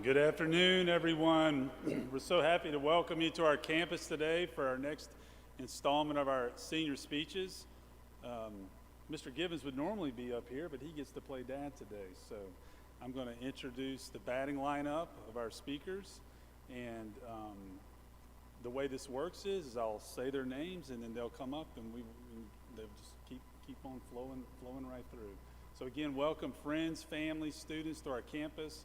Good afternoon, everyone. We're so happy to welcome you to our campus today for our next installment of our senior speeches. Mr. Gibbons would normally be up here, but he gets to play dad today. So I'm going to introduce the batting lineup of our speakers. And the way this works is I'll say their names, and then they'll come up, and they'll just keep on flowing right through. So again, welcome friends, family, students to our campus.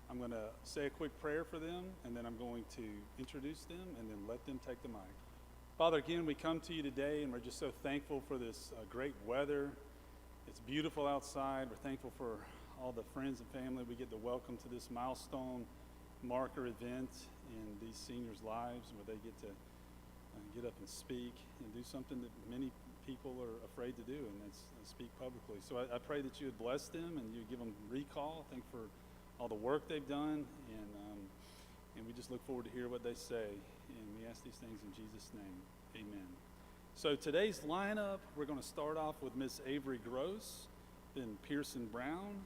I'm going to say a quick prayer for them, and then I'm going to introduce them, and then let them take the mic. Father, again, we come to you today, and we're just so thankful for this great weather. It's beautiful outside. We're thankful for all the friends and family we get to welcome to this milestone marker event in these seniors' lives, where they get to get up and speak and do something that many people are afraid to do, and that's speak publicly. So I pray that you would bless them and you would give them recall. Thank for all the work they've done, and we just look forward to hear what they say. And we ask these things in Jesus' name, amen. So today's lineup, we're going to start off with Miss Avery Gross, then Pierson Brown,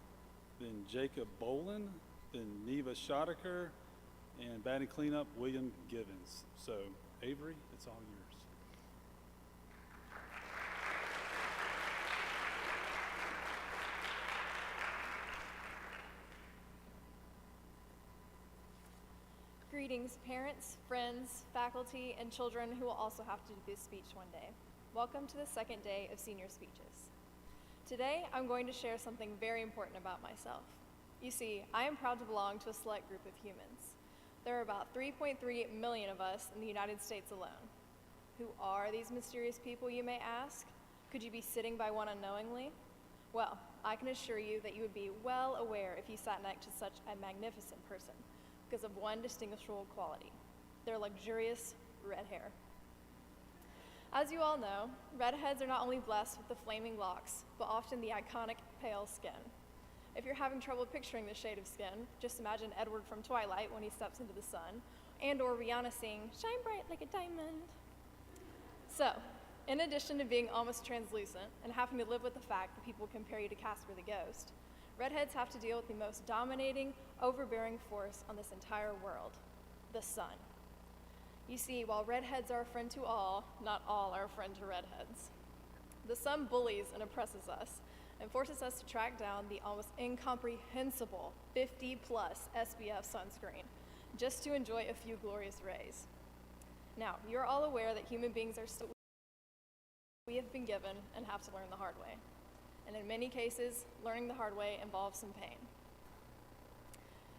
then Jacob Bolen, then Neva Schottaker, and batting cleanup, William Givens. So Avery, it's all yours. Greetings, parents, friends, faculty, and children who will also have to do this speech one day. Welcome to the second day of senior speeches. Today, I'm going to share something very important about myself. You see, I am proud to belong to a select group of humans. There are about 3.3 million of us in the United States alone. Who are these mysterious people, you may ask? Could you be sitting by one unknowingly? Well, I can assure you that you would be well aware if you sat next to such a magnificent person, because of one distinguishable quality: their luxurious red hair. As you all know, redheads are not only blessed with the flaming locks, but often the iconic pale skin. If you're having trouble picturing the shade of skin, just imagine Edward from Twilight when he steps into the sun, and or Rihanna singing, "Shine bright like a diamond." So, in addition to being almost translucent and having to live with the fact that people compare you to Casper the Ghost, redheads have to deal with the most dominating, overbearing force on this entire world: the sun. You see, while redheads are a friend to all, not all are a friend to redheads. The sun bullies and oppresses us and forces us to track down the almost incomprehensible 50+ SPF sunscreen just to enjoy a few glorious rays. Now, you're all aware that human beings are still we have been given and have to learn the hard way. And in many cases, learning the hard way involves some pain.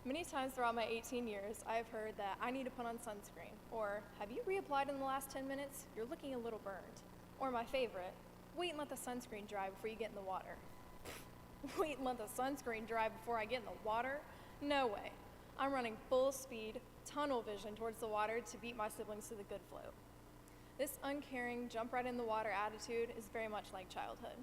Many times throughout my 18 years, I have heard that I need to put on sunscreen, or have you reapplied in the last 10 minutes? You're looking a little burned. Or my favorite, wait and let the sunscreen dry before you get in the water. Wait and let the sunscreen dry before I get in the water? No way. I'm running full speed, tunnel vision towards the water to beat my siblings to the good float. This uncaring, jump right in the water attitude is very much like childhood.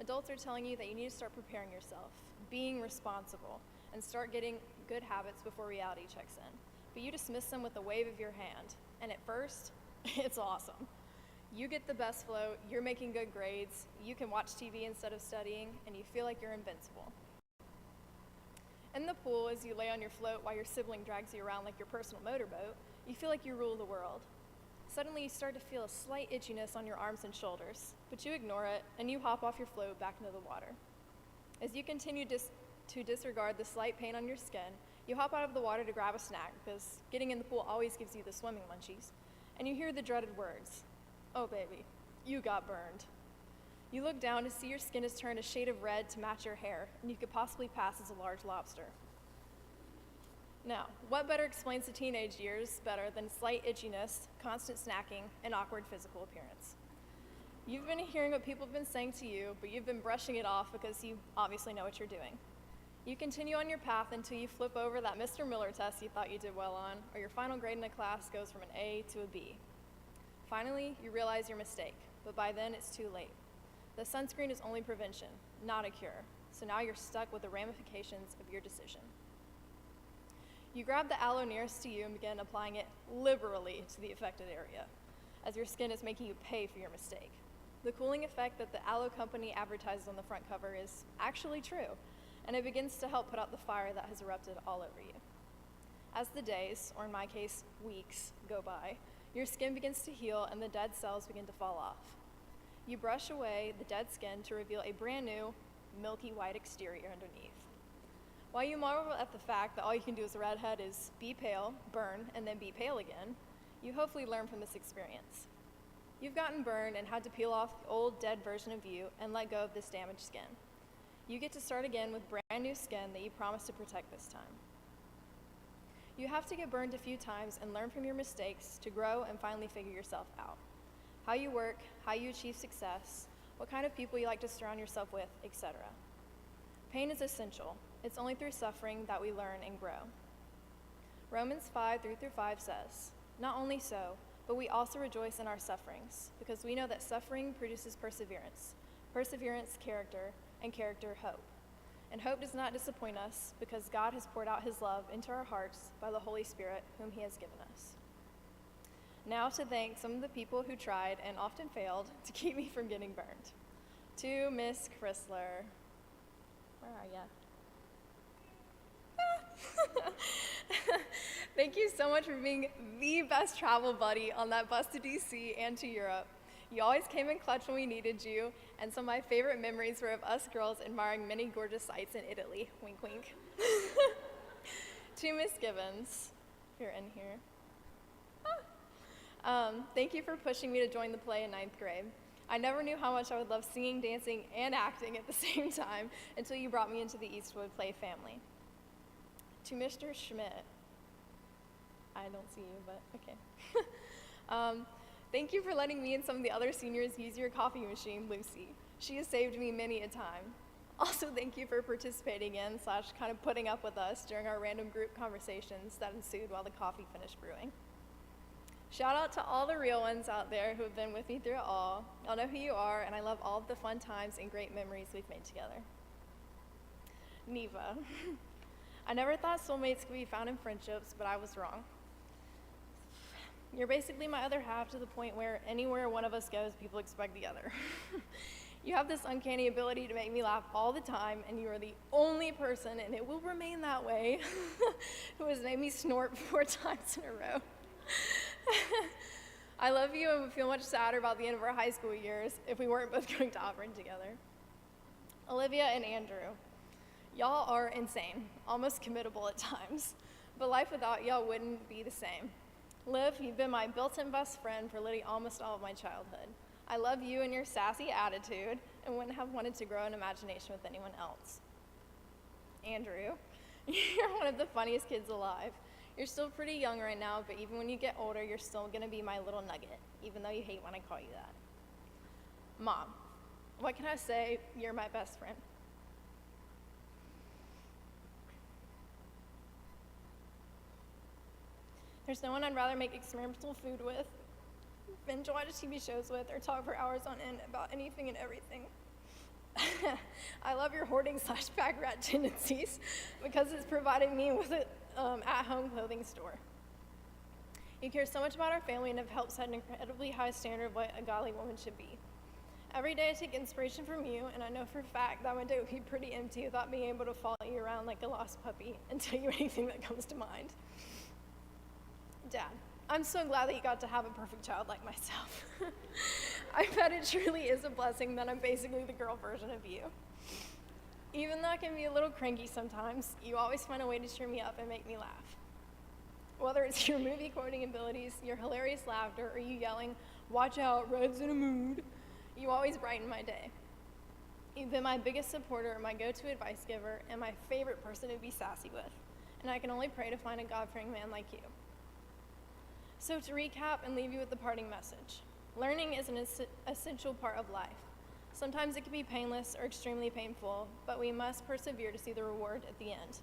Adults are telling you that you need to start preparing yourself, being responsible, and start getting good habits before reality checks in. But you dismiss them with a wave of your hand. And at first, it's awesome. You get the best float, you're making good grades, you can watch TV instead of studying, and you feel like you're invincible. In the pool, as you lay on your float while your sibling drags you around like your personal motorboat, you feel like you rule the world. Suddenly, you start to feel a slight itchiness on your arms and shoulders, but you ignore it, and you hop off your float back into the water. As you continue to disregard the slight pain on your skin, you hop out of the water to grab a snack, because getting in the pool always gives you the swimming munchies, and you hear the dreaded words: "Oh baby, you got burned." You look down to see your skin has turned a shade of red to match your hair, and you could possibly pass as a large lobster. Now, what better explains the teenage years better than slight itchiness, constant snacking, and awkward physical appearance? You've been hearing what people have been saying to you, but you've been brushing it off because you obviously know what you're doing. You continue on your path until you flip over that Mr. Miller test you thought you did well on, or your final grade in a class goes from an A to a B. Finally, you realize your mistake, but by then it's too late. The sunscreen is only prevention, not a cure, so now you're stuck with the ramifications of your decision. You grab the aloe nearest to you and begin applying it liberally to the affected area, as your skin is making you pay for your mistake. The cooling effect that the aloe company advertised on the front cover is actually true, and it begins to help put out the fire that has erupted all over you. As the days, or in my case, weeks, go by, your skin begins to heal and the dead cells begin to fall off. You brush away the dead skin to reveal a brand new, milky white exterior underneath. While you marvel at the fact that all you can do as a redhead is be pale, burn, and then be pale again, you hopefully learn from this experience. You've gotten burned and had to peel off the old, dead version of you and let go of this damaged skin. You get to start again with brand new skin that you promised to protect this time. You have to get burned a few times and learn from your mistakes to grow and finally figure yourself out. How you work, how you achieve success, what kind of people you like to surround yourself with, etc. Pain is essential. It's only through suffering that we learn and grow. Romans 5:3-5 says, "Not only so, but we also rejoice in our sufferings, because we know that suffering produces perseverance, perseverance, character, and character, hope. And hope does not disappoint us, because God has poured out his love into our hearts by the Holy Spirit, whom he has given us." Now to thank some of the people who tried and often failed to keep me from getting burned. To Miss Chrysler. Where are ya? Thank you so much for being the best travel buddy on that bus to DC and to Europe. You always came in clutch when we needed you, and some of my favorite memories were of us girls admiring many gorgeous sights in Italy. Wink, wink. To Miss Givens, if you're in here. Thank you for pushing me to join the play in 9th grade. I never knew how much I would love singing, dancing, and acting at the same time until you brought me into the Eastwood Play family. To Mr. Schmidt, I don't see you, but okay. Thank you for letting me and some of the other seniors use your coffee machine, Lucy. She has saved me many a time. Also, thank you for participating in / kind of putting up with us during our random group conversations that ensued while the coffee finished brewing. Shout out to all the real ones out there who have been with me through it all. Y'all know who you are, and I love all of the fun times and great memories we've made together. Neva. I never thought soulmates could be found in friendships, but I was wrong. You're basically my other half to the point where anywhere one of us goes, people expect the other. You have this uncanny ability to make me laugh all the time, and you are the only person, and it will remain that way, who has made me snort 4 times in a row. I love you and would feel much sadder about the end of our high school years if we weren't both going to Auburn together. Olivia and Andrew. Y'all are insane, almost committable at times, but life without y'all wouldn't be the same. Liv, you've been my built-in best friend for literally almost all of my childhood. I love you and your sassy attitude and wouldn't have wanted to grow an imagination with anyone else. Andrew, you're one of the funniest kids alive. You're still pretty young right now, but even when you get older, you're still gonna be my little nugget, even though you hate when I call you that. Mom, what can I say? You're my best friend. There's no one I'd rather make experimental food with, binge watch TV shows with, or talk for hours on end about anything and everything. I love your hoarding / pack rat tendencies because it's provided me with an at-home clothing store. You care so much about our family and have helped set an incredibly high standard of what a godly woman should be. Every day I take inspiration from you, and I know for a fact that my day would be pretty empty without being able to follow you around like a lost puppy and tell you anything that comes to mind. Dad, I'm so glad that you got to have a perfect child like myself. I bet it truly is a blessing that I'm basically the girl version of you. Even though I can be a little cranky sometimes, you always find a way to cheer me up and make me laugh. Whether it's your movie quoting abilities, your hilarious laughter, or you yelling, "Watch out, Red's in a mood," you always brighten my day. You've been my biggest supporter, my go-to advice giver, and my favorite person to be sassy with. And I can only pray to find a God-fearing man like you. So to recap and leave you with the parting message, learning is an essential part of life. Sometimes it can be painless or extremely painful, but we must persevere to see the reward at the end.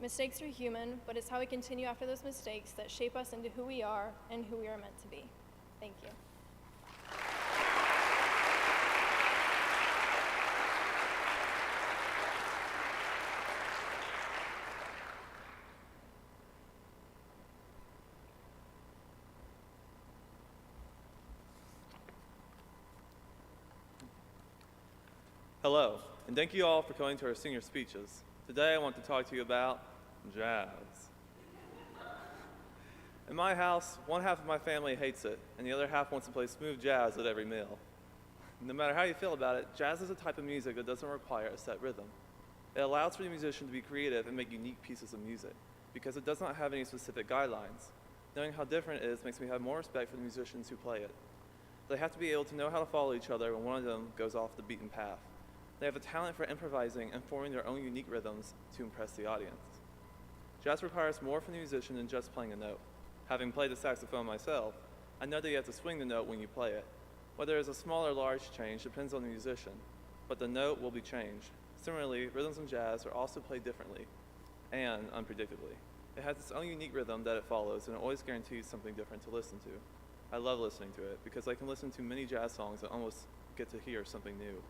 Mistakes are human, but it's how we continue after those mistakes that shape us into who we are and who we are meant to be. Thank you. Hello, and thank you all for coming to our senior speeches. Today I want to talk to you about jazz. In my house, one half of my family hates it, and the other half wants to play smooth jazz at every meal. No matter how you feel about it, jazz is a type of music that doesn't require a set rhythm. It allows for the musician to be creative and make unique pieces of music, because it does not have any specific guidelines. Knowing how different it is makes me have more respect for the musicians who play it. They have to be able to know how to follow each other when one of them goes off the beaten path. They have a talent for improvising and forming their own unique rhythms to impress the audience. Jazz requires more from the musician than just playing a note. Having played the saxophone myself, I know that you have to swing the note when you play it. Whether it's a small or large change depends on the musician, but the note will be changed. Similarly, rhythms in jazz are also played differently and unpredictably. It has its own unique rhythm that it follows, and it always guarantees something different to listen to. I love listening to it because I can listen to many jazz songs and almost get to hear something new.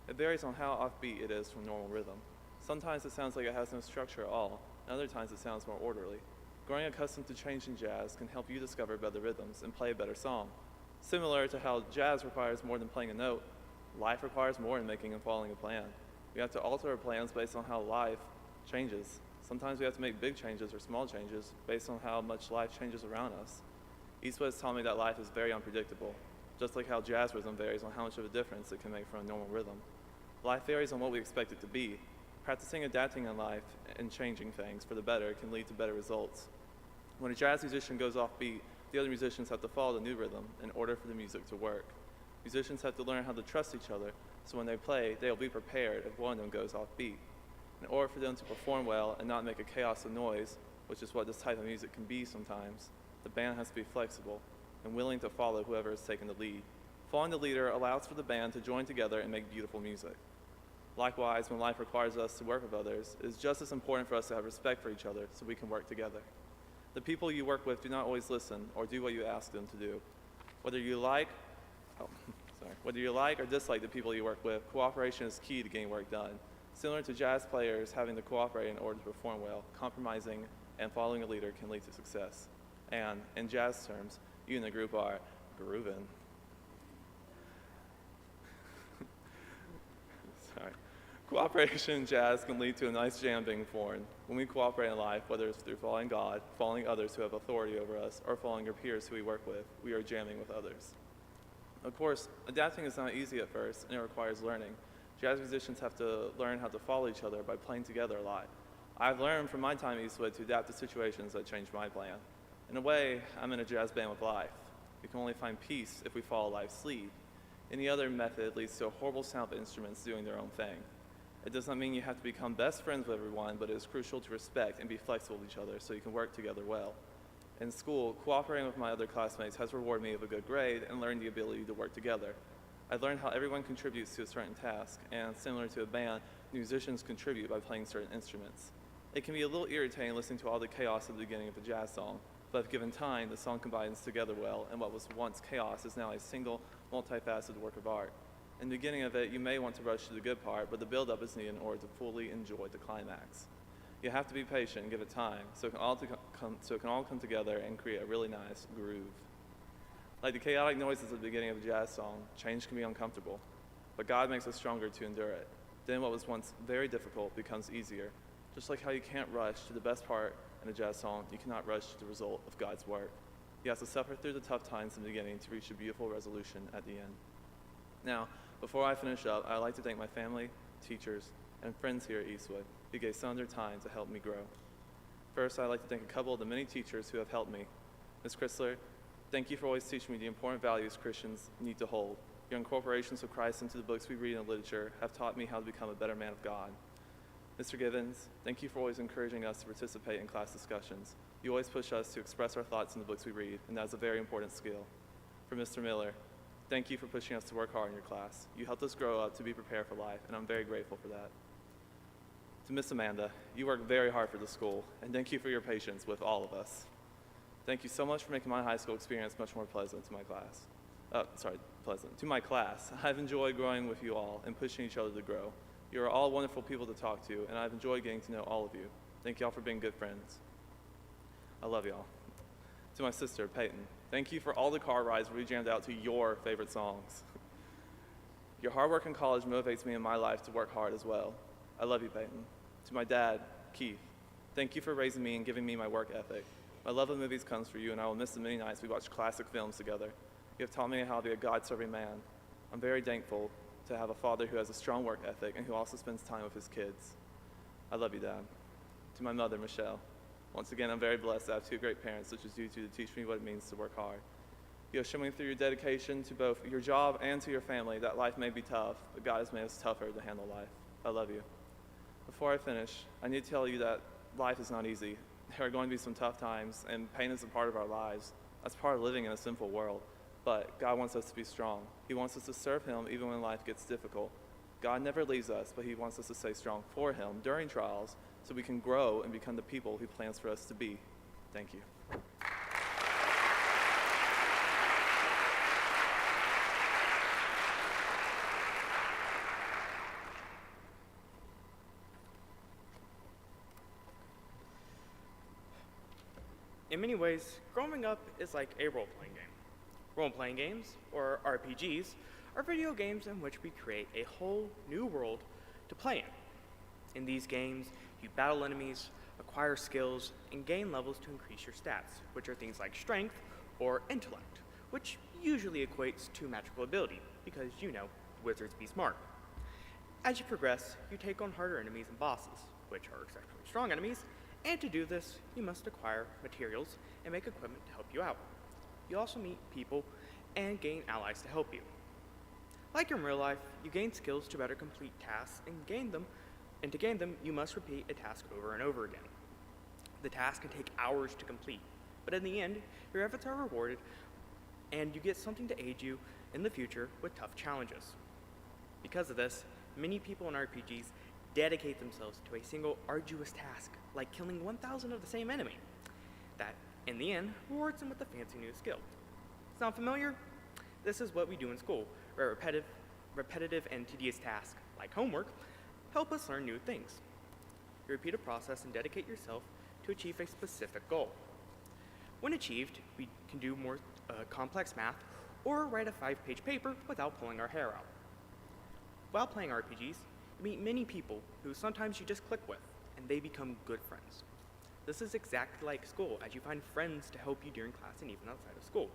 It varies on how offbeat it is from normal rhythm. Sometimes it sounds like it has no structure at all, and other times it sounds more orderly. Growing accustomed to change in jazz can help you discover better rhythms and play a better song. Similar to how jazz requires more than playing a note, life requires more in making and following a plan. We have to alter our plans based on how life changes. Sometimes we have to make big changes or small changes based on how much life changes around us. Eastwood has taught me that life is very unpredictable, just like how jazz rhythm varies on how much of a difference it can make from a normal rhythm. Life varies on what we expect it to be. Practicing adapting in life and changing things for the better can lead to better results. When a jazz musician goes off beat, the other musicians have to follow the new rhythm in order for the music to work. Musicians have to learn how to trust each other, so when they play, they'll be prepared if one of them goes off beat. In order for them to perform well and not make a chaos of noise, which is what this type of music can be sometimes, the band has to be flexible and willing to follow whoever is taking the lead. Following the leader allows for the band to join together and make beautiful music. Likewise, when life requires us to work with others, it is just as important for us to have respect for each other so we can work together. The people you work with do not always listen or do what you ask them to do. Whether you like or dislike the people you work with, cooperation is key to getting work done. Similar to jazz players having to cooperate in order to perform well, compromising and following a leader can lead to success. And in jazz terms, you and the group are groovin'. Cooperation in jazz can lead to a nice jam being formed. When we cooperate in life, whether it's through following God, following others who have authority over us, or following our peers who we work with, we are jamming with others. Of course, adapting is not easy at first, and it requires learning. Jazz musicians have to learn how to follow each other by playing together a lot. I've learned from my time at Eastwood to adapt to situations that change my plan. In a way, I'm in a jazz band with life. We can only find peace if we follow life's lead. Any other method leads to a horrible sound of instruments doing their own thing. It does not mean you have to become best friends with everyone, but it is crucial to respect and be flexible with each other so you can work together well. In school, cooperating with my other classmates has rewarded me with a good grade and learned the ability to work together. I've learned how everyone contributes to a certain task, and similar to a band, musicians contribute by playing certain instruments. It can be a little irritating listening to all the chaos at the beginning of a jazz song, but if given time, the song combines together well, and what was once chaos is now a single, multifaceted work of art. In the beginning of it, you may want to rush to the good part, but the build-up is needed in order to fully enjoy the climax. You have to be patient and give it time so it can all come together and create a really nice groove. Like the chaotic noises at the beginning of a jazz song, change can be uncomfortable, but God makes us stronger to endure it. Then what was once very difficult becomes easier. Just like how you can't rush to the best part in a jazz song, you cannot rush to the result of God's work. You have to suffer through the tough times in the beginning to reach a beautiful resolution at the end. Now, before I finish up, I'd like to thank my family, teachers, and friends here at Eastwood who gave some of their time to help me grow. First, I'd like to thank a couple of the many teachers who have helped me. Ms. Chrysler, thank you for always teaching me the important values Christians need to hold. Your incorporations of Christ into the books we read and literature have taught me how to become a better man of God. Mr. Givens, thank you for always encouraging us to participate in class discussions. You always push us to express our thoughts in the books we read, and that is a very important skill. For Mr. Miller, thank you for pushing us to work hard in your class. You helped us grow up to be prepared for life, and I'm very grateful for that. To Miss Amanda, you work very hard for the school, and thank you for your patience with all of us. Thank you so much for making my high school experience much more pleasant to my class. To my class. I've enjoyed growing with you all and pushing each other to grow. You are all wonderful people to talk to, and I've enjoyed getting to know all of you. Thank y'all for being good friends. I love y'all. To my sister, Peyton, thank you for all the car rides where we jammed out to your favorite songs. Your hard work in college motivates me in my life to work hard as well. I love you, Peyton. To my dad, Keith, thank you for raising me and giving me my work ethic. My love of movies comes from you, and I will miss the many nights we watch classic films together. You have taught me how to be a God-serving man. I'm very thankful to have a father who has a strong work ethic and who also spends time with his kids. I love you, Dad. To my mother, Michelle, once again, I'm very blessed to have two great parents, such as you two, to teach me what it means to work hard. You have shown me through your dedication to both your job and to your family that life may be tough, but God has made us tougher to handle life. I love you. Before I finish, I need to tell you that life is not easy. There are going to be some tough times, and pain is a part of our lives. That's part of living in a sinful world. But God wants us to be strong. He wants us to serve Him even when life gets difficult. God never leaves us, but He wants us to stay strong for Him during trials so we can grow and become the people He plans for us to be. Thank you. In many ways, growing up is like a role-playing game. Role-playing games, or RPGs, are video games in which we create a whole new world to play in. In these games, you battle enemies, acquire skills, and gain levels to increase your stats, which are things like strength or intellect, which usually equates to magical ability, because wizards be smart. As you progress, you take on harder enemies and bosses, which are exceptionally strong enemies, and to do this, you must acquire materials and make equipment to help you out. You also meet people and gain allies to help you. Like in real life, you gain skills to better complete tasks and to gain them, you must repeat a task over and over again. The task can take hours to complete, but in the end, your efforts are rewarded and you get something to aid you in the future with tough challenges. Because of this, many people in RPGs dedicate themselves to a single arduous task, like killing 1,000 of the same enemy. That, in the end, rewards them with a fancy new skill. Sound familiar? This is what we do in school, where repetitive and tedious tasks, like homework, help us learn new things. You repeat a process and dedicate yourself to achieve a specific goal. When achieved, we can do more complex math or write a 5-page paper without pulling our hair out. While playing RPGs, you meet many people who sometimes you just click with, and they become good friends. This is exactly like school, as you find friends to help you during class and even outside of school.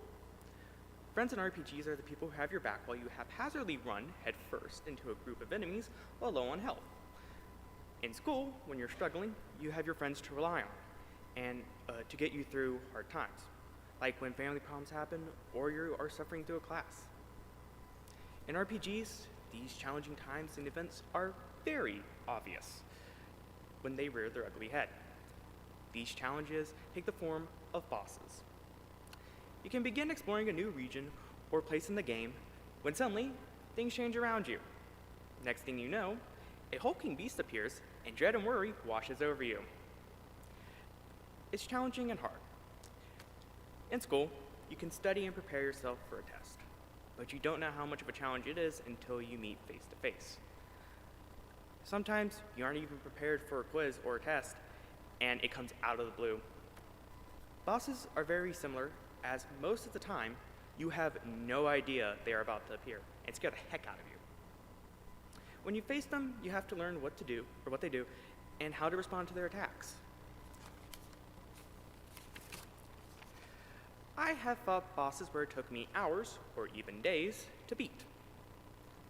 Friends in RPGs are the people who have your back while you haphazardly run headfirst into a group of enemies while low on health. In school, when you're struggling, you have your friends to rely on and to get you through hard times, like when family problems happen or you are suffering through a class. In RPGs, these challenging times and events are very obvious when they rear their ugly head. These challenges take the form of bosses. You can begin exploring a new region or place in the game when suddenly things change around you. Next thing you know, a hulking beast appears and dread and worry washes over you. It's challenging and hard. In school, you can study and prepare yourself for a test, but you don't know how much of a challenge it is until you meet face to face. Sometimes you aren't even prepared for a quiz or a test, and it comes out of the blue. Bosses are very similar, as most of the time, you have no idea they are about to appear and scare the heck out of you. When you face them, you have to learn what to do, or what they do, and how to respond to their attacks. I have fought bosses where it took me hours, or even days, to beat.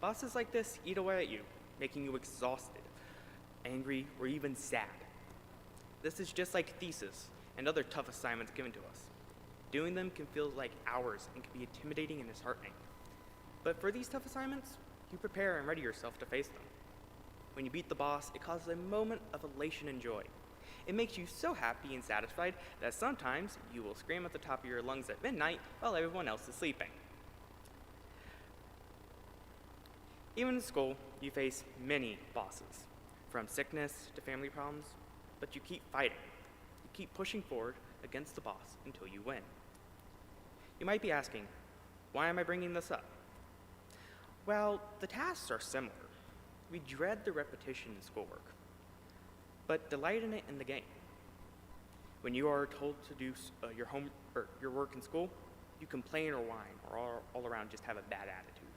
Bosses like this eat away at you, making you exhausted, angry, or even sad. This is just like thesis and other tough assignments given to us. Doing them can feel like hours and can be intimidating and disheartening. But for these tough assignments, you prepare and ready yourself to face them. When you beat the boss, it causes a moment of elation and joy. It makes you so happy and satisfied that sometimes you will scream at the top of your lungs at midnight while everyone else is sleeping. Even in school, you face many bosses, from sickness to family problems, but you keep fighting. You keep pushing forward against the boss until you win. You might be asking, why am I bringing this up? Well, the tasks are similar. We dread the repetition in schoolwork, but delight in it in the game. When you are told to do your work in school, you complain or whine, or all around just have a bad attitude.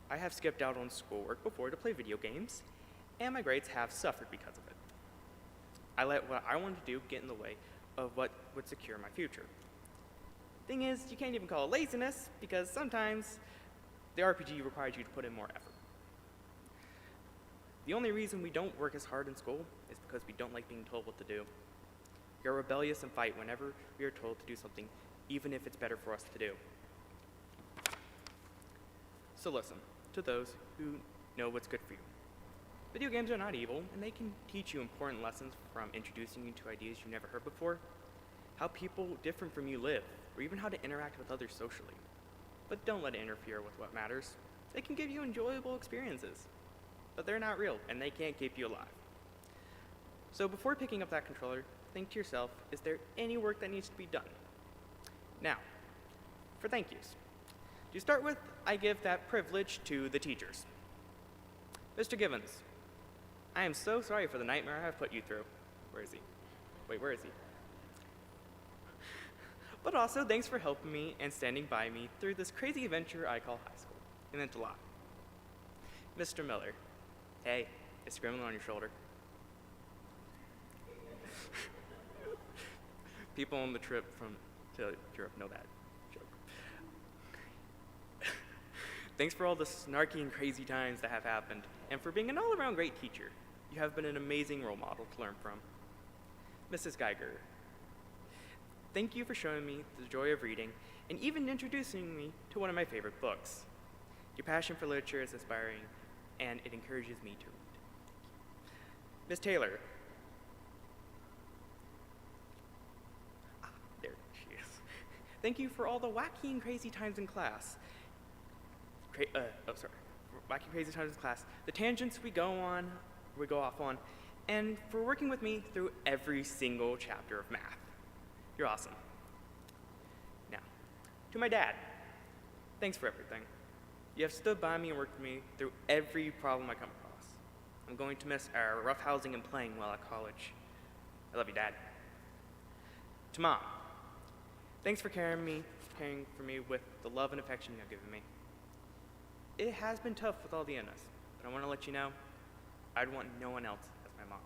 I have skipped out on schoolwork before to play video games, and my grades have suffered because of it. I let what I wanted to do get in the way of what would secure my future. Thing is, you can't even call it laziness because sometimes the RPG requires you to put in more effort. The only reason we don't work as hard in school is because we don't like being told what to do. We are rebellious and fight whenever we are told to do something, even if it's better for us to do. So listen to those who know what's good for you. Video games are not evil, and they can teach you important lessons, from introducing you to ideas you've never heard before, how people different from you live, or even how to interact with others socially. But don't let it interfere with what matters. They can give you enjoyable experiences, but they're not real, and they can't keep you alive. So before picking up that controller, think to yourself, is there any work that needs to be done? Now, for thank yous. To start with, I give that privilege to the teachers. Mr. Givens, I am so sorry for the nightmare I have put you through. Where is he? Wait, where is he? But also, thanks for helping me and standing by me through this crazy adventure I call high school. It meant a lot. Mr. Miller, hey, it's Gremlin on your shoulder. People on the trip to Europe know that joke. Thanks for all the snarky and crazy times that have happened, and for being an all-around great teacher. You have been an amazing role model to learn from. Mrs. Geiger, thank you for showing me the joy of reading and even introducing me to one of my favorite books. Your passion for literature is inspiring, and it encourages me to read. Ms. Taylor. There she is. Thank you for all the wacky and crazy times in class. Wacky, crazy times in class. The tangents we go off on, and for working with me through every single chapter of math. You're awesome. Now, to my dad, thanks for everything. You have stood by me and worked with me through every problem I come across. I'm going to miss our roughhousing and playing while at college. I love you, Dad. To Mom, thanks for caring for me with the love and affection you've given me. It has been tough with all the illness, but I want to let you know, I'd want no one else as my mom.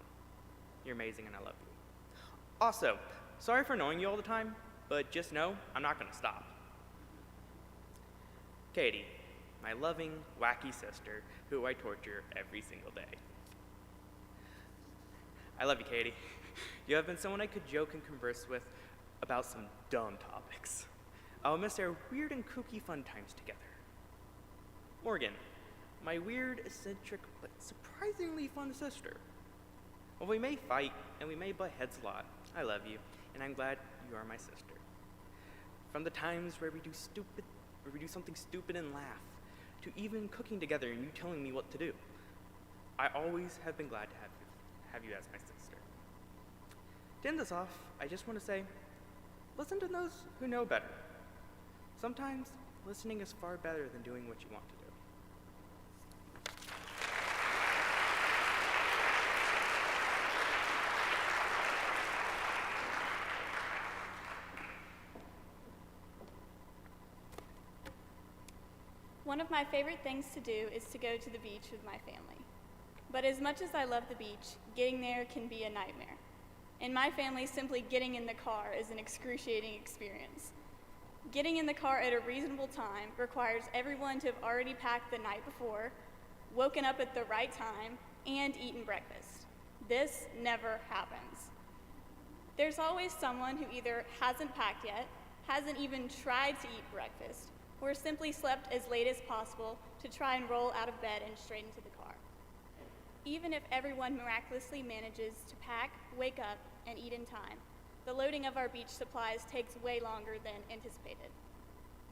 You're amazing and I love you. Also, sorry for annoying you all the time, but just know I'm not going to stop. Katie, my loving, wacky sister who I torture every single day. I love you, Katie. You have been someone I could joke and converse with about some dumb topics. I'll miss our weird and kooky fun times together. Morgan, my weird, eccentric, but surprisingly fun sister. While we may fight and we may butt heads a lot, I love you, and I'm glad you are my sister. From the times where we do something stupid and laugh, to even cooking together and you telling me what to do, I always have been glad to have you as my sister. To end this off, I just want to say, listen to those who know better. Sometimes listening is far better than doing what you want to do. One of my favorite things to do is to go to the beach with my family. But as much as I love the beach, getting there can be a nightmare. In my family, simply getting in the car is an excruciating experience. Getting in the car at a reasonable time requires everyone to have already packed the night before, woken up at the right time, and eaten breakfast. This never happens. There's always someone who either hasn't packed yet, hasn't even tried to eat breakfast, or simply slept as late as possible to try and roll out of bed and straight into the car. Even if everyone miraculously manages to pack, wake up, and eat in time, the loading of our beach supplies takes way longer than anticipated.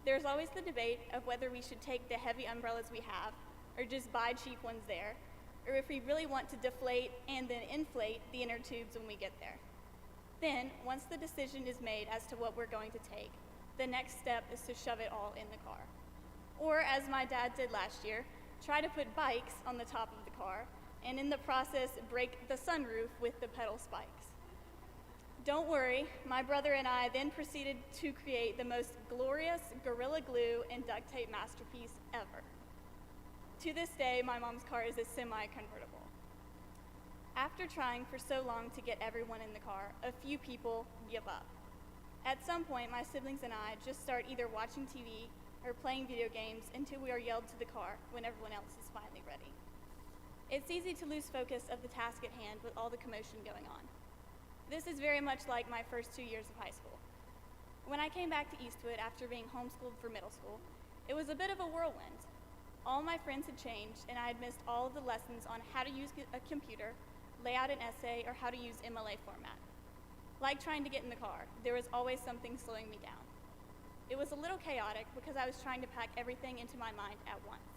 There's always the debate of whether we should take the heavy umbrellas we have, or just buy cheap ones there, or if we really want to deflate and then inflate the inner tubes when we get there. Then, once the decision is made as to what we're going to take, the next step is to shove it all in the car. Or, as my dad did last year, try to put bikes on the top of the car, and in the process, break the sunroof with the pedal spikes. Don't worry, my brother and I then proceeded to create the most glorious Gorilla Glue and duct tape masterpiece ever. To this day, my mom's car is a semi-convertible. After trying for so long to get everyone in the car, a few people give up. At some point, my siblings and I just start either watching TV or playing video games until we are yelled to the car when everyone else is finally ready. It's easy to lose focus of the task at hand with all the commotion going on. This is very much like my first 2 years of high school. When I came back to Eastwood after being homeschooled for middle school, it was a bit of a whirlwind. All my friends had changed, and I had missed all of the lessons on how to use a computer, lay out an essay, or how to use MLA format. Like trying to get in the car, there was always something slowing me down. It was a little chaotic because I was trying to pack everything into my mind at once.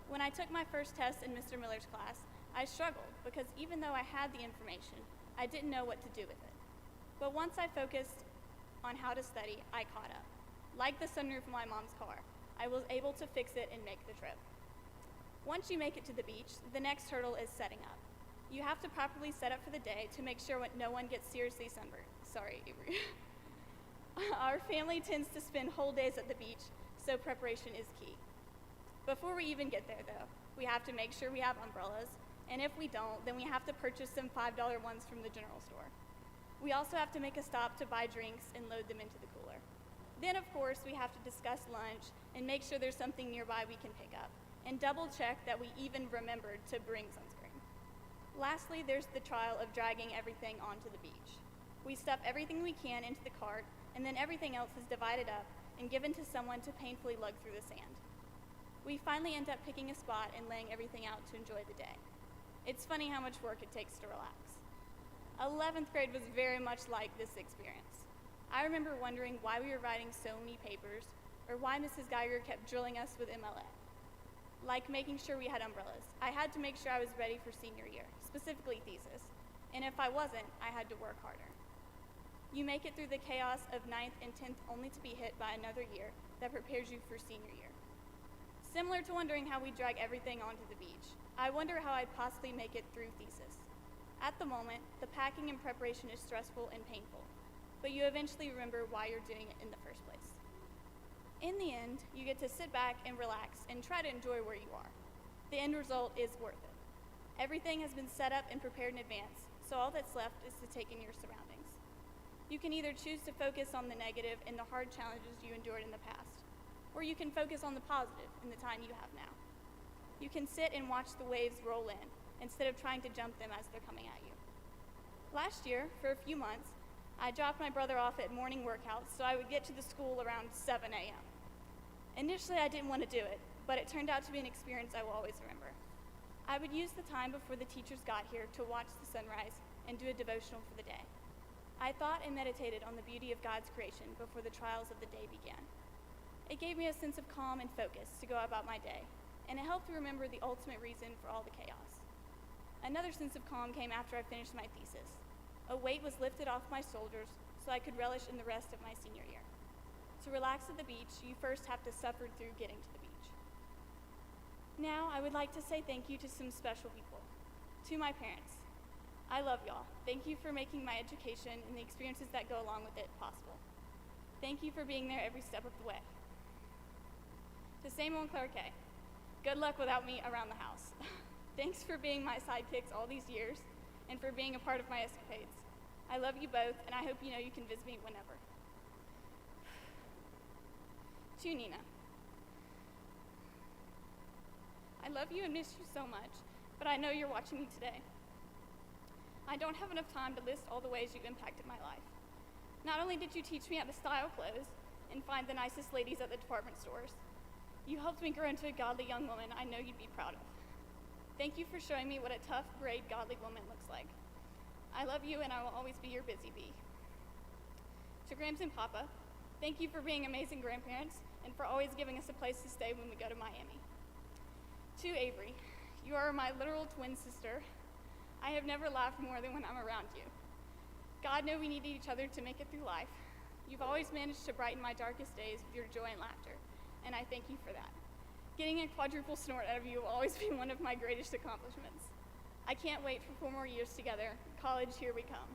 When I took my first test in Mr. Miller's class, I struggled because even though I had the information, I didn't know what to do with it. But once I focused on how to study, I caught up. Like the sunroof of my mom's car, I was able to fix it and make the trip. Once you make it to the beach, the next hurdle is setting up. You have to properly set up for the day to make sure no one gets seriously sunburned. Sorry, Avery. Our family tends to spend whole days at the beach, so preparation is key. Before we even get there, though, we have to make sure we have umbrellas, and if we don't, then we have to purchase some $5 ones from the general store. We also have to make a stop to buy drinks and load them into the cooler. Then, of course, we have to discuss lunch and make sure there's something nearby we can pick up, and double check that we even remembered to bring sunscreen. Lastly, there's the trial of dragging everything onto the beach. We stuff everything we can into the cart, and then everything else is divided up and given to someone to painfully lug through the sand. We finally end up picking a spot and laying everything out to enjoy the day. It's funny how much work it takes to relax. 11th grade was very much like this experience. I remember wondering why we were writing so many papers, or why Mrs. Geiger kept drilling us with MLA. Like making sure we had umbrellas. I had to make sure I was ready for senior year, specifically thesis, and if I wasn't, I had to work harder. You make it through the chaos of 9th and 10th only to be hit by another year that prepares you for senior year. Similar to wondering how we drag everything onto the beach, I wonder how I'd possibly make it through thesis. At the moment, the packing and preparation is stressful and painful, but you eventually remember why you're doing it in the first place. In the end, you get to sit back and relax and try to enjoy where you are. The end result is worth it. Everything has been set up and prepared in advance, so all that's left is to take in your surroundings. You can either choose to focus on the negative and the hard challenges you endured in the past, or you can focus on the positive in the time you have now. You can sit and watch the waves roll in instead of trying to jump them as they're coming at you. Last year, for a few months, I dropped my brother off at morning workouts so I would get to the school around 7 a.m. Initially, I didn't want to do it, but it turned out to be an experience I will always remember. I would use the time before the teachers got here to watch the sunrise and do a devotional for the day. I thought and meditated on the beauty of God's creation before the trials of the day began. It gave me a sense of calm and focus to go about my day, and it helped to remember the ultimate reason for all the chaos. Another sense of calm came after I finished my thesis. A weight was lifted off my shoulders so I could relish in the rest of my senior year. To relax at the beach, you first have to suffer through getting to the beach. Now, I would like to say thank you to some special people. To my parents, I love y'all. Thank you for making my education and the experiences that go along with it possible. Thank you for being there every step of the way. To Samuel and Claire Kay, good luck without me around the house. Thanks for being my sidekicks all these years and for being a part of my escapades. I love you both, and I hope you know you can visit me whenever. To Nina, I love you and miss you so much, but I know you're watching me today. I don't have enough time to list all the ways you've impacted my life. Not only did you teach me how to style clothes and find the nicest ladies at the department stores, you helped me grow into a godly young woman I know you'd be proud of. Thank you for showing me what a tough, brave, godly woman looks like. I love you, and I will always be your busy bee. To Grams and Papa, thank you for being amazing grandparents and for always giving us a place to stay when we go to Miami. To Avery, you are my literal twin sister. I have never laughed more than when I'm around you. God knows we need each other to make it through life. You've always managed to brighten my darkest days with your joy and laughter, and I thank you for that. Getting a quadruple snort out of you will always be one of my greatest accomplishments. I can't wait for 4 more years together. College, here we come.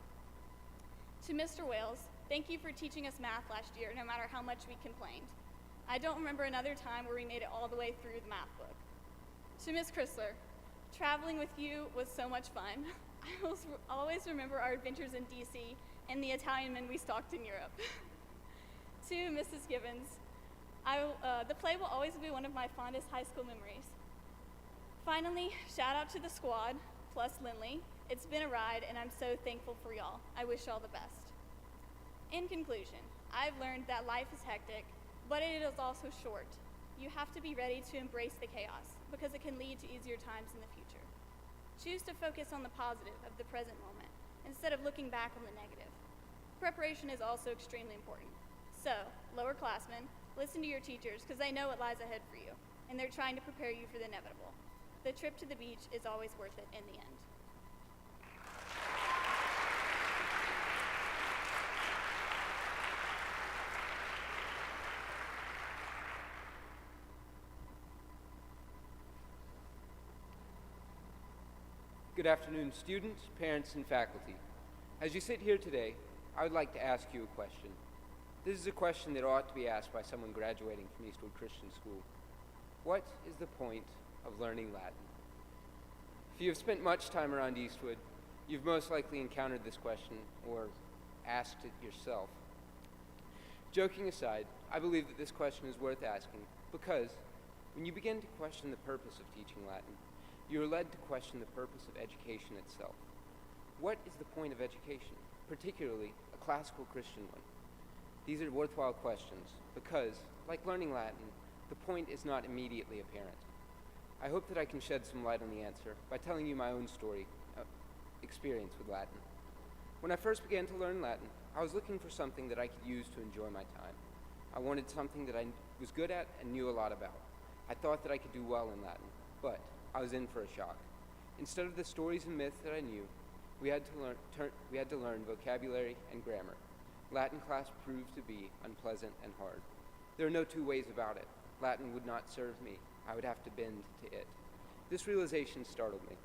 To Mr. Wales, thank you for teaching us math last year, no matter how much we complained. I don't remember another time where we made it all the way through the math book. To Miss Chrysler, traveling with you was so much fun. I'll always remember our adventures in DC and the Italian men we stalked in Europe. To Mrs. Givens, the play will always be one of my fondest high school memories. Finally, shout out to the squad, plus Lindley. It's been a ride, and I'm so thankful for y'all. I wish y'all the best. In conclusion, I've learned that life is hectic, but it is also short. You have to be ready to embrace the chaos, because it can lead to easier times in the future. Choose to focus on the positive of the present moment, instead of looking back on the negative. Preparation is also extremely important. So, lower classmen, listen to your teachers, because they know what lies ahead for you, and they're trying to prepare you for the inevitable. The trip to the beach is always worth it in the end. Good afternoon, students, parents, and faculty. As you sit here today, I would like to ask you a question. This is a question that ought to be asked by someone graduating from Eastwood Christian School. What is the point of learning Latin? If you have spent much time around Eastwood, you've most likely encountered this question or asked it yourself. Joking aside, I believe that this question is worth asking because when you begin to question the purpose of teaching Latin, you are led to question the purpose of education itself. What is the point of education, particularly a classical Christian one? These are worthwhile questions because, like learning Latin, the point is not immediately apparent. I hope that I can shed some light on the answer by telling you my own experience with Latin. When I first began to learn Latin, I was looking for something that I could use to enjoy my time. I wanted something that I was good at and knew a lot about. I thought that I could do well in Latin, but I was in for a shock. Instead of the stories and myths that I knew, we had to learn vocabulary and grammar. Latin class proved to be unpleasant and hard. There are no two ways about it. Latin would not serve me. I would have to bend to it. This realization startled me.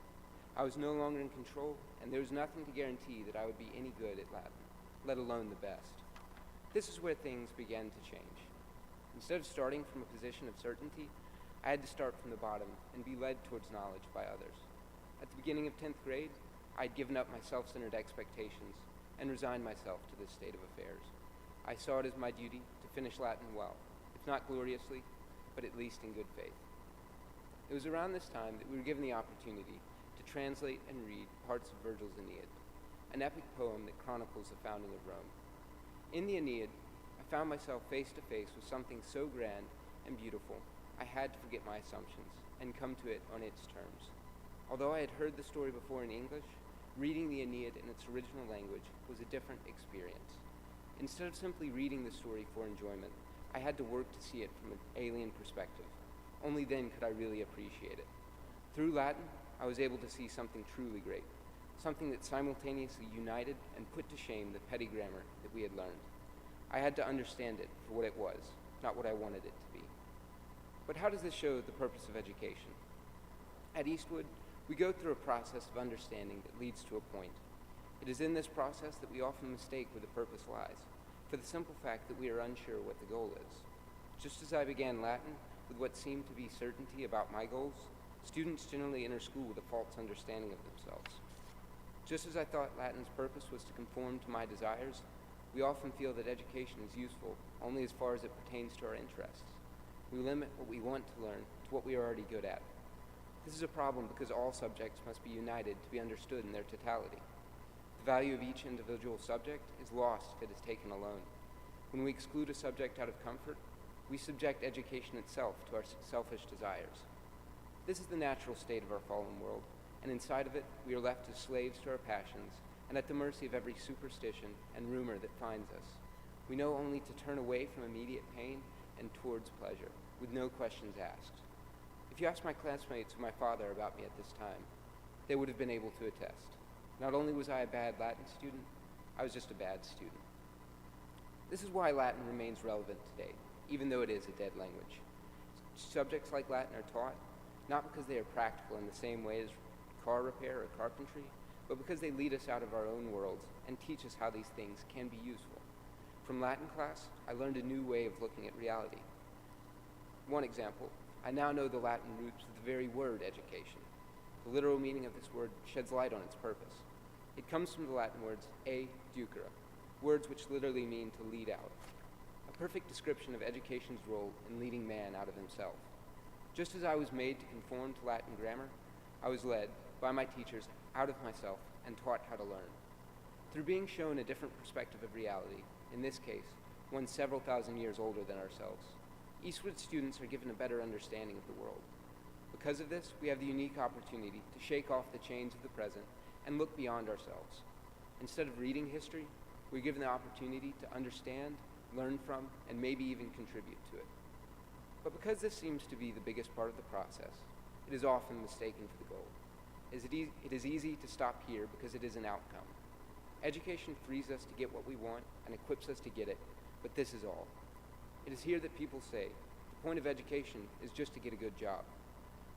I was no longer in control, and there was nothing to guarantee that I would be any good at Latin, let alone the best. This is where things began to change. Instead of starting from a position of certainty, I had to start from the bottom and be led towards knowledge by others. At the beginning of 10th grade, I had given up my self-centered expectations and resigned myself to this state of affairs. I saw it as my duty to finish Latin well, if not gloriously, but at least in good faith. It was around this time that we were given the opportunity to translate and read parts of Virgil's Aeneid, an epic poem that chronicles the founding of Rome. In the Aeneid, I found myself face to face with something so grand and beautiful, I had to forget my assumptions and come to it on its terms. Although I had heard the story before in English, reading the Aeneid in its original language was a different experience. Instead of simply reading the story for enjoyment, I had to work to see it from an alien perspective. Only then could I really appreciate it. Through Latin, I was able to see something truly great, something that simultaneously united and put to shame the petty grammar that we had learned. I had to understand it for what it was, not what I wanted it to be. But how does this show the purpose of education? At Eastwood, we go through a process of understanding that leads to a point. It is in this process that we often mistake where the purpose lies, for the simple fact that we are unsure what the goal is. Just as I began Latin with what seemed to be certainty about my goals, students generally enter school with a false understanding of themselves. Just as I thought Latin's purpose was to conform to my desires, we often feel that education is useful only as far as it pertains to our interests. We limit what we want to learn to what we are already good at. This is a problem because all subjects must be united to be understood in their totality. The value of each individual subject is lost if it is taken alone. When we exclude a subject out of comfort, we subject education itself to our selfish desires. This is the natural state of our fallen world, and inside of it, we are left as slaves to our passions and at the mercy of every superstition and rumor that finds us. We know only to turn away from immediate pain and towards pleasure, with no questions asked. If you ask my classmates or my father about me at this time, they would have been able to attest. Not only was I a bad Latin student, I was just a bad student. This is why Latin remains relevant today, even though it is a dead language. Subjects like Latin are taught, not because they are practical in the same way as car repair or carpentry, but because they lead us out of our own worlds and teach us how these things can be useful. From Latin class, I learned a new way of looking at reality. One example, I now know the Latin roots of the very word education. The literal meaning of this word sheds light on its purpose. It comes from the Latin words e ducere, words which literally mean to lead out. A perfect description of education's role in leading man out of himself. Just as I was made to conform to Latin grammar, I was led, by my teachers, out of myself and taught how to learn. Through being shown a different perspective of reality, in this case, one several thousand years older than ourselves, Eastwood students are given a better understanding of the world. Because of this, we have the unique opportunity to shake off the chains of the present and look beyond ourselves. Instead of reading history, we're given the opportunity to understand, learn from, and maybe even contribute to it. But because this seems to be the biggest part of the process, it is often mistaken for the goal. It is easy to stop here because it is an outcome. Education frees us to get what we want and equips us to get it, but this is all. It is here that people say, the point of education is just to get a good job.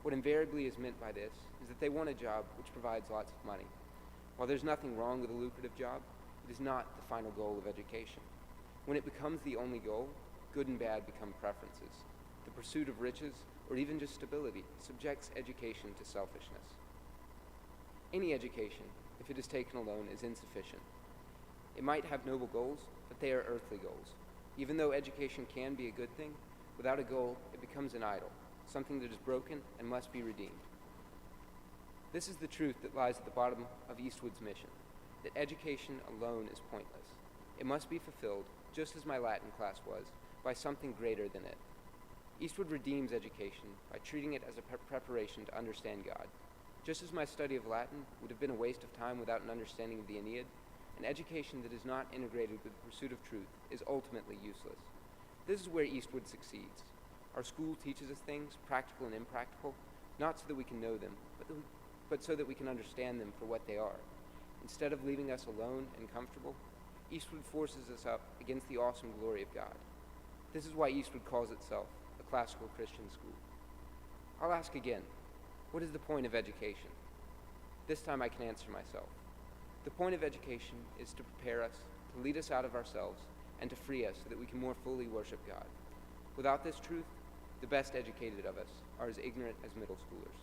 What invariably is meant by this is that they want a job which provides lots of money. While there's nothing wrong with a lucrative job, it is not the final goal of education. When it becomes the only goal, good and bad become preferences. The pursuit of riches, or even just stability, subjects education to selfishness. Any education, if it is taken alone, is insufficient. It might have noble goals, but they are earthly goals. Even though education can be a good thing, without a goal, it becomes an idol, something that is broken and must be redeemed. This is the truth that lies at the bottom of Eastwood's mission, that education alone is pointless. It must be fulfilled, just as my Latin class was, by something greater than it. Eastwood redeems education by treating it as a preparation to understand God. Just as my study of Latin would have been a waste of time without an understanding of the Aeneid, an education that is not integrated with the pursuit of truth is ultimately useless. This is where Eastwood succeeds. Our school teaches us things, practical and impractical, not so that we can know them, but so that we can understand them for what they are. Instead of leaving us alone and comfortable, Eastwood forces us up against the awesome glory of God. This is why Eastwood calls itself a classical Christian school. I'll ask again, what is the point of education? This time I can answer myself. The point of education is to prepare us, to lead us out of ourselves, and to free us so that we can more fully worship God. Without this truth, the best educated of us are as ignorant as middle schoolers.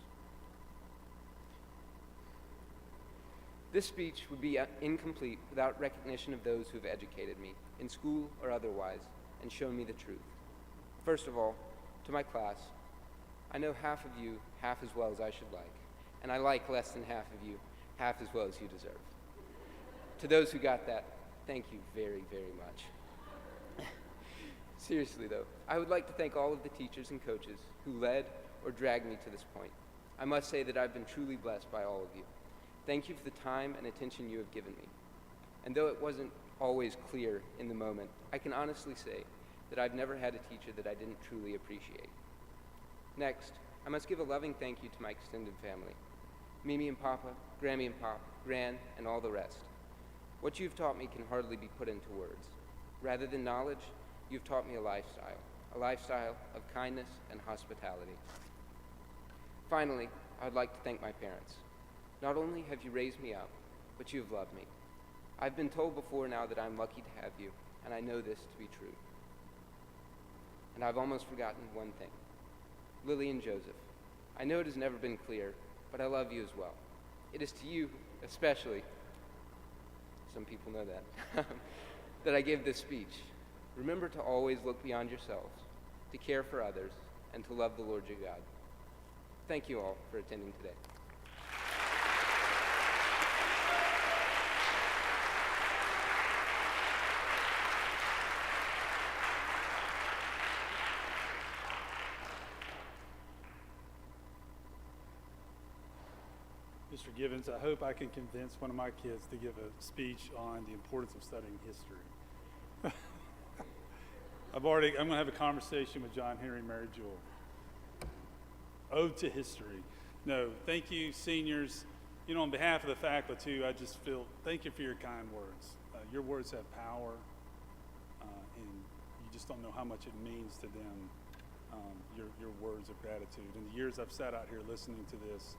This speech would be incomplete without recognition of those who have educated me, in school or otherwise, and shown me the truth. First of all, to my class, I know half of you half as well as I should like, and I like less than half of you half as well as you deserve. To those who got that, thank you very, very much. Seriously though, I would like to thank all of the teachers and coaches who led or dragged me to this point. I must say that I've been truly blessed by all of you. Thank you for the time and attention you have given me. And though it wasn't always clear in the moment, I can honestly say that I've never had a teacher that I didn't truly appreciate. Next, I must give a loving thank you to my extended family, Mimi and Papa, Grammy and Pop, Gran, and all the rest. What you've taught me can hardly be put into words. Rather than knowledge, you've taught me a lifestyle of kindness and hospitality. Finally, I would like to thank my parents. Not only have you raised me up, but you have loved me. I've been told before now that I'm lucky to have you, and I know this to be true. And I've almost forgotten one thing. Lily and Joseph, I know it has never been clear, but I love you as well. It is to you, especially, some people know that, that I give this speech. Remember to always look beyond yourselves, to care for others, and to love the Lord your God. Thank you all for attending today. Mr. Givens, I hope I can convince one of my kids to give a speech on the importance of studying history. I'm going to have a conversation with John Henry Mary Jewell. Ode to history. No, thank you, seniors. You know, on behalf of the faculty, I just feel, thank you for your kind words. Your words have power, and you just don't know how much it means to them, your words of gratitude. In the years I've sat out here listening to this,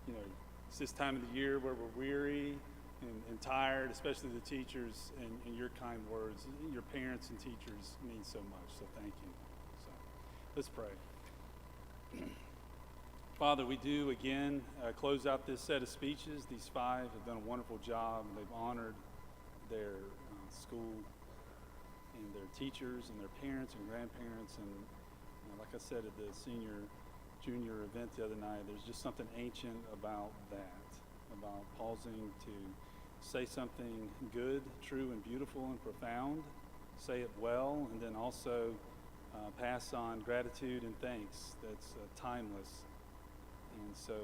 you know, it's this time of the year where we're weary and tired, especially the teachers, and your kind words, your parents and teachers mean so much, so thank you. So let's pray. Father, we do again close out this set of speeches. These five have done a wonderful job. They've honored their school and their teachers and their parents and grandparents. And like I said at the junior event the other night, there's just something ancient about that, about pausing to say something good, true, and beautiful and profound, say it well, and then also pass on gratitude and thanks that's timeless. And so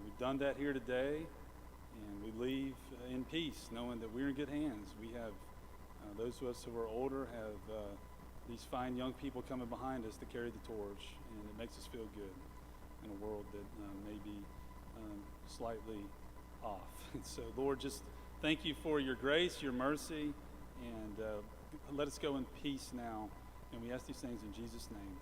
we've done that here today, and we leave in peace, knowing that we're in good hands. We have, those of us who are older have these fine young people coming behind us to carry the torch, and it makes us feel good in a world that may be slightly off. And so, Lord, just thank you for your grace, your mercy, and let us go in peace now. And we ask these things in Jesus' name.